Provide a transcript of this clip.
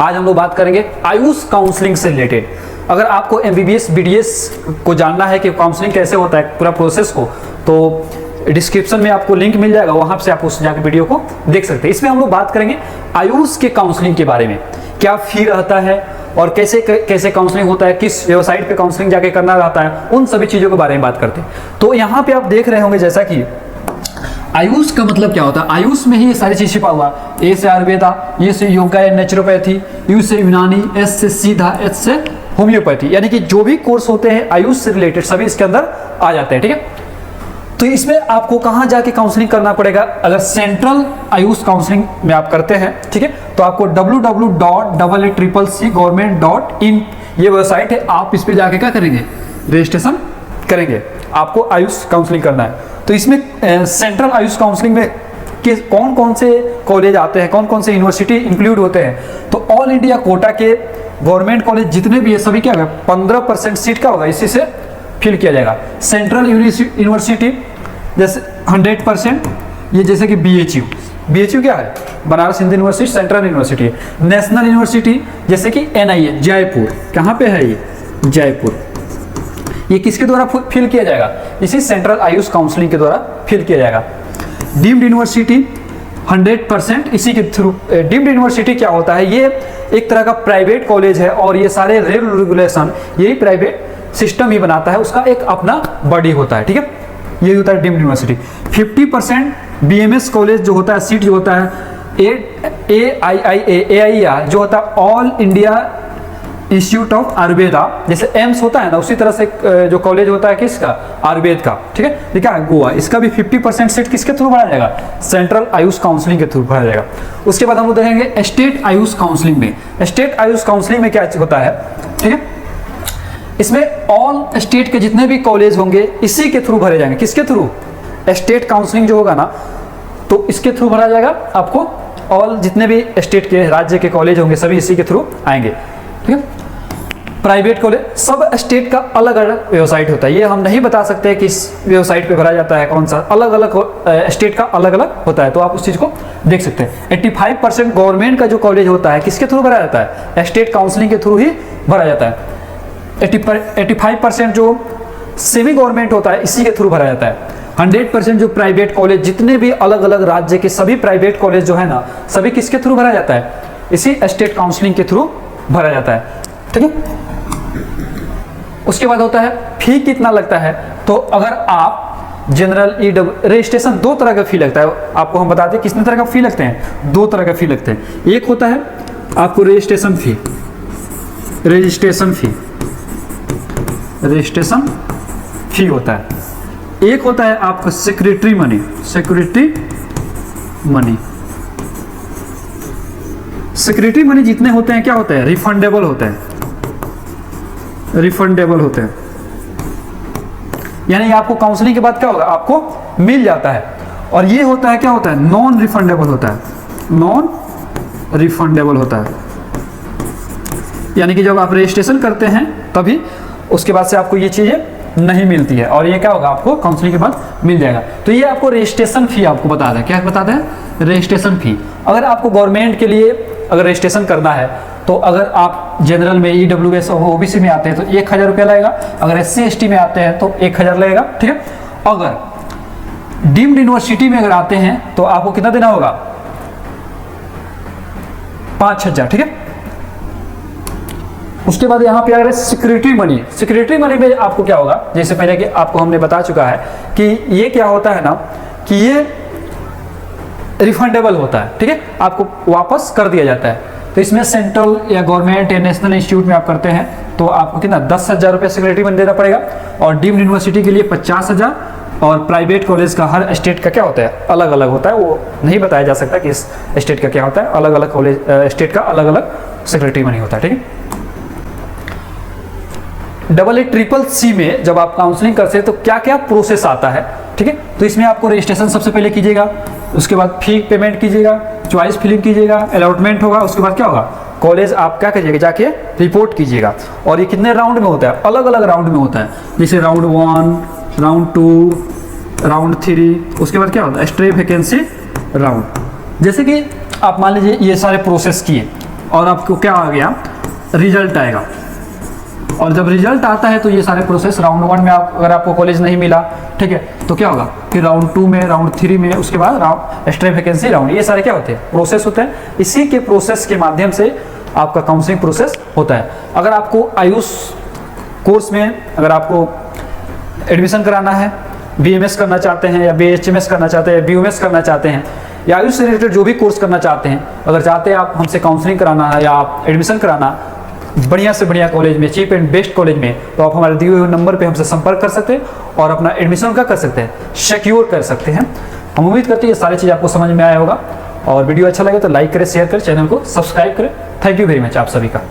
आज हम लोग बात करेंगे आयुष काउंसलिंग से रिलेटेड। अगर आपको एमबीबीएस बीडीएस को जानना है कि काउंसलिंग कैसे होता है पूरा प्रोसेस को, तो डिस्क्रिप्शन में आपको लिंक मिल जाएगा, वहां से आप उस जाकर वीडियो को देख सकते हैं। इसमें हम लोग बात करेंगे आयुष के काउंसलिंग के बारे में, क्या फी रहता है और कैसे कैसे काउंसलिंग होता है, किस वेबसाइट पे काउंसलिंग जाके करना रहता है, उन सभी चीज़ों के बारे में बात करते हैं। तो यहाँ पे आप देख रहे होंगे जैसा कि आयुष का मतलब क्या होता है। आयुष में ही ये सारी चीज छिपा हुआ। ए से आयुर्वेदा, ये से योगा या नेचुरोपैथी, यू से यूनानी, एस से सीधा, एच से होम्योपैथी, यानी कि जो भी कोर्स होते हैं आयुष से रिलेटेड सभी इसके अंदर आ जाते हैं। ठीक है, तो इसमें आपको कहाँ जाके काउंसलिंग करना पड़ेगा। अगर सेंट्रल आयुष काउंसलिंग में आप करते हैं, ठीक है, तो आपको www.accc.government.in ये वेबसाइट है, आप इस पे जाके क्या करेंगे, रजिस्ट्रेशन करेंगे। आपको आयुष काउंसलिंग करना है। तो इसमें सेंट्रल आयुष काउंसलिंग में कौन कौन से कॉलेज आते हैं, कौन कौन से यूनिवर्सिटी इंक्लूड होते हैं, तो ऑल इंडिया कोटा के गवर्नमेंट कॉलेज जितने भी है सभी क्या होगा, 15% सीट का होगा, इसी से फिल किया जाएगा। सेंट्रल यूनिवर्सिटी जैसे 100%, ये जैसे कि BHU क्या है, Banaras Hindu university central university है। नेशनल यूनिवर्सिटी जैसे कि NIA जयपुर, कहाँ पे है ये, जयपुर, ये किसके द्वारा फिल किया जाएगा, इसी सेंट्रल आयुष काउंसलिंग के द्वारा फिल किया जाएगा। डीम्ड यूनिवर्सिटी 100% इसी के थ्रू। डीम्ड यूनिवर्सिटी क्या होता है, ये एक तरह का प्राइवेट कॉलेज है और ये सारे रेगुलेशन यही प्राइवेट सिस्टम ही बनाता है, उसका एक अपना बॉडी होता है। ठीक है, ये होता है डीम्ड यूनिवर्सिटी। 50% BMS कॉलेज जो होता है, सीट जो होता है AIIA जो होता है all India institute of Ayurveda, जैसे एम्स होता है ना, उसी तरह से जो कॉलेज होता है किसका, आयुर्वेद का। ठीक है, ये क्या है, गोवा, इसका भी 50% सीट किसके थ्रू भरा जाएगा, सेंट्रल आयुष काउंसलिंग के थ्रू भरा जाएगा। उसके बाद हम लोग देखेंगे स्टेट आयुष काउंसलिंग में। स्टेट आयुष काउंसलिंग में क्या होता है, ठीक है, इसमें ऑल स्टेट के जितने भी कॉलेज होंगे इसी के थ्रू भरे जाएंगे। किसके थ्रू, स्टेट काउंसलिंग जो होगा ना, तो इसके थ्रू भरा जाएगा। आपको ऑल जितने भी स्टेट के राज्य के कॉलेज होंगे सभी इसी के थ्रू आएंगे। ठीक है, प्राइवेट कॉलेज सब स्टेट का अलग अलग वेबसाइट होता है, ये हम नहीं बता सकते किस वेबसाइट पे भरा जाता है, कौन सा, अलग अलग स्टेट का अलग अलग होता है, तो आप उस चीज को देख सकते हैं। 85% गवर्नमेंट का जो कॉलेज होता है किसके थ्रू भरा जाता है, स्टेट काउंसलिंग के थ्रू ही भरा जाता है। 85% जो सेमी गवर्नमेंट होता है इसी के थ्रू भरा जाता है। 100% जो प्राइवेट कॉलेज जितने भी अलग अलग राज्य के सभी प्राइवेट कॉलेज जो है ना, सभी किसके थ्रू भरा जाता है, इसी स्टेट काउंसलिंग के थ्रू भरा जाता है। ठीक है, उसके बाद होता है फी कितना लगता है। तो अगर आप जनरल रजिस्ट्रेशन दो तरह का फी लगता है, आपको हम बताते हैं कितने तरह का फी लगते हैं, दो तरह का फी लगते हैं। एक होता है आपको रजिस्ट्रेशन फी होता है। एक होता है आपका सिक्योरिटी मनी। सिक्योरिटी मनी जितने होते हैं क्या होते हैं, रिफंडेबल होते हैं, यानी आपको काउंसलिंग के बाद क्या होगा, आपको मिल जाता है। और ये होता है क्या होता है, नॉन रिफंडेबल होता है, यानी कि जब आप रजिस्ट्रेशन करते हैं तभी उसके बाद से आपको ये चीजें नहीं मिलती है, और ये क्या होगा, आपको काउंसलिंग के बाद मिल जाएगा। तो ये आपको रजिस्ट्रेशन फी आपको बता दें, क्या बता दें, रजिस्ट्रेशन फी। अगर आपको गवर्नमेंट के लिए अगर रजिस्ट्रेशन करना है, तो अगर आप जनरल में EWS और OBC में आते हैं तो 1000 रुपया लगेगा। अगर SC ST में आते हैं तो 1000 लगेगा। ठीक है, अगर डीम्ड यूनिवर्सिटी में अगर आते हैं तो आपको कितना देना होगा, 5000। ठीक है, उसके बाद यहाँ पे अगर सिक्योरिटी मनी में आपको क्या होगा, जैसे पहले कि आपको हमने बता चुका है कि ये क्या होता है ना, कि ये रिफंडेबल होता है। ठीक है, आपको वापस कर दिया जाता है। तो इसमें सेंट्रल या गवर्नमेंट या नेशनल इंस्टीट्यूट में आप करते हैं तो आपको कितना 10,000 रुपये सिक्योरिटी मनी देना पड़ेगा, और डीम्ड यूनिवर्सिटी के लिए 50,000, और प्राइवेट कॉलेज का हर स्टेट का क्या होता है, अलग अलग होता है, वो नहीं बताया जा सकता कि इस स्टेट का क्या होता है, अलग अलग कॉलेज स्टेट का अलग अलग सिक्योरिटी मनी होता है। ठीक है, AACCC में जब आप काउंसलिंग करते हैं तो क्या क्या प्रोसेस आता है। ठीक है, तो इसमें आपको रजिस्ट्रेशन सबसे पहले कीजिएगा, उसके बाद फी पेमेंट कीजिएगा, चॉइस फिलिंग कीजिएगा, अलॉटमेंट होगा, उसके बाद क्या होगा, कॉलेज आप क्या कीजिएगा, जाके रिपोर्ट कीजिएगा। और ये कितने राउंड में होता है, अलग अलग राउंड में होता है, जैसे राउंड 1, राउंड 2, राउंड 3, उसके बाद क्या होता है, स्ट्रे वैकेंसी राउंड। जैसे कि आप मान लीजिए ये सारे प्रोसेस किए, और आपको क्या आ गया, रिजल्ट आएगा। और जब रिजल्ट आता है तो ये सारे प्रोसेस राउंड 1 में अगर आपको कॉलेज नहीं मिला, ठीक है, तो क्या होगा, फिर राउंड 2 में, राउंड 3 में, उसके बाद राउंड एक्स्ट्रा वैकेंसी राउंड, ये सारे क्या होते हैं, प्रोसेस होते हैं। इसी के प्रोसेस के माध्यम से आपका काउंसलिंग प्रोसेस होता है। अगर आपको आयुष कोर्स में अगर आपको एडमिशन कराना है, BMS करना चाहते हैं या BHMS करना चाहते हैं, BUMS करना चाहते हैं, या आयुष से रिलेटेड जो भी कोर्स करना चाहते हैं, अगर चाहते हैं आप हमसे काउंसलिंग कराना है या आप एडमिशन कराना बढ़िया से बढ़िया कॉलेज में, चीप एंड बेस्ट कॉलेज में, तो आप हमारे दिए हुए नंबर पे हमसे संपर्क कर सकते हैं और अपना एडमिशन का कर सकते हैं, सिक्योर कर सकते हैं। हम उम्मीद करते हैं ये सारी चीज़ आपको समझ में आया होगा, और वीडियो अच्छा लगे तो लाइक करें, शेयर करें, चैनल को सब्सक्राइब करें। थैंक यू वेरी मच आप सभी का।